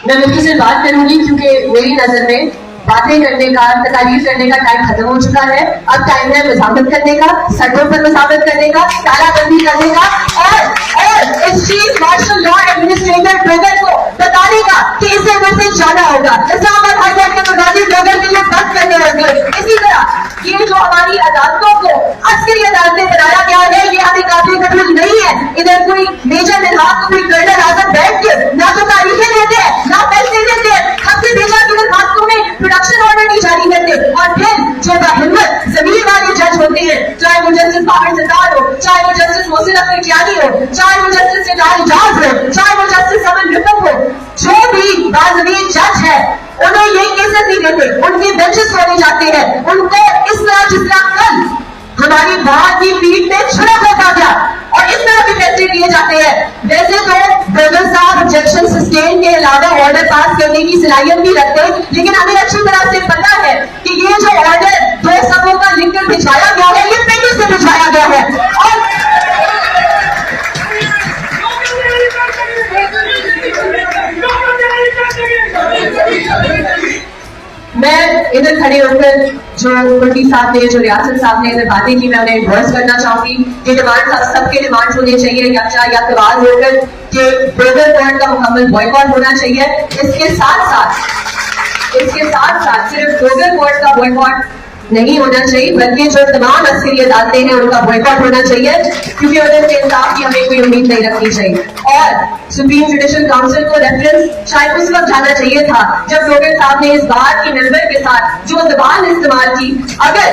میں مفتی سے بات کروں گی کیونکہ میری نظر میں باتیں کرنے کا، تقاریر کرنے کا ٹائم ختم ہو چکا ہے. اب ٹائم ہے مذاکرت کرنے کا، سڑکوں پر مذاکرت کرنے کا، تالہ بندی کرنے کا اور اس chief martial law administrator Dogar کو بتانے کا کہ اسے وہاں سے جانا ہوگا. اسلام آباد ہائی کورٹ کے مقامی ڈوگر کے لیے بند کرنے ہوں گے. اسی طرح یہ جو ہماری عدالتوں کو عسکری عدالتیں بنایا گیا ہے، یہ ہمیں قابل قبول نہیں ہے. ادھر کوئی میجر نظام کو کوئی کرنل اعظم بیٹھ کے نہ تو تاریخیں دیتے ہیں نہ پیسے دیتے ہیں. ہم سے بھیجا کہ حادثوں میں پروڈکشن آرڈر نہیں جاری کرتے. اور پھر جو باہمت زمین والے جج ہوتے ہیں، چاہے وہ جسٹس باہر ستار ہو، چاہے وہ جسٹس محسن اختر کیانی ہو، چاہے وہ جسٹس نڈال اجاز ہو، چاہے وہ جسٹس امن رفت ہو، جو بھی بازمین جج ہے انہیں یہ کیسز نہیں دیتے. ان کے بینچز کھولے جاتے ہیں. ان کو اس طرح جس طرح کل ہماری بات کی پیٹ میں چھڑا ہوتا تھا اور اس طرح بھی فیصلے دیے جاتے ہیں. ویسے تو برگر صاحب آبجیکشن سسٹین کے علاوہ آرڈر پاس کرنے کی صلاحیت بھی رکھتے ہیں، لیکن ہمیں اچھی طرح سے پتا ہے کہ یہ جو آرڈر 2 صفوں کا لکھ کر بھجوایا گیا ہے یہ پینڈنگ سے بھجوایا گیا ہے. اور میں ادھر کھڑے ہو کر جو مفتی صاحب نے، جو ریاست صاحب نے ادھر باتیں کی، میں انہیں ورس کرنا چاہوں گی. یہ ڈیمانڈ سب کے ڈیمانڈ ہونے چاہیے یکجا یا تواز ہو کر کہ برگر کورٹ کا مکمل بوائیکاٹ ہونا چاہیے. اس کے ساتھ ساتھ صرف برگر کورٹ کا بوائیکاٹ نہیں ہونا چاہیے بلکہ جو تمام عسکری عدالتیں ہیں ان کا بوائیکاٹ ہونا چاہیے، کیونکہ ادھر سے انصاف کی ہمیں کوئی امید نہیں رکھنی چاہیے. اور سپریم جوڈیشل کاؤنسل کو ریفرنس شاید اس وقت جانا چاہیے تھا جب ڈوگر صاحب نے اس بات کی ممبر کے ساتھ جو زبان استعمال کی. اگر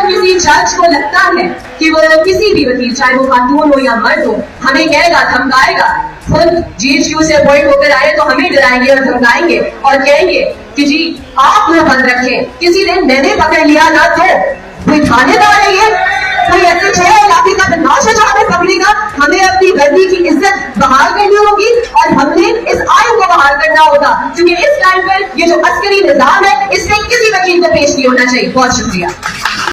کسی جج کو لگتا ہے کہ وہ کسی بھی وکیل، چاہے وہ خاتون ہو یا مرد ہو، ہمیں کہے گا، دھمکائے گا، خود جی ایچ کیو سے اپوائنٹ ہو کر آئے تو ہمیں ڈرائیں گے اور دھمکائیں گے اور کہیں گے کہ جی آپ وہ بند رکھیں، کسی دن میں نے پکڑ لیا نہ تو کوئی تھانے دار ہے، یہ کوئی ایسے چھ علاقے کا بدماش ہے جو ہمیں پکڑے گا. ہمیں اپنی گردی کی عزت بحال کرنی ہوگی اور ہم نے اس آئین کو بحال کرنا ہوگا، کیونکہ اس ٹائم پر یہ جو عسکری نظام ہے اس میں کسی وکیل کو پیش نہیں ہونا چاہیے. بہت شکریہ.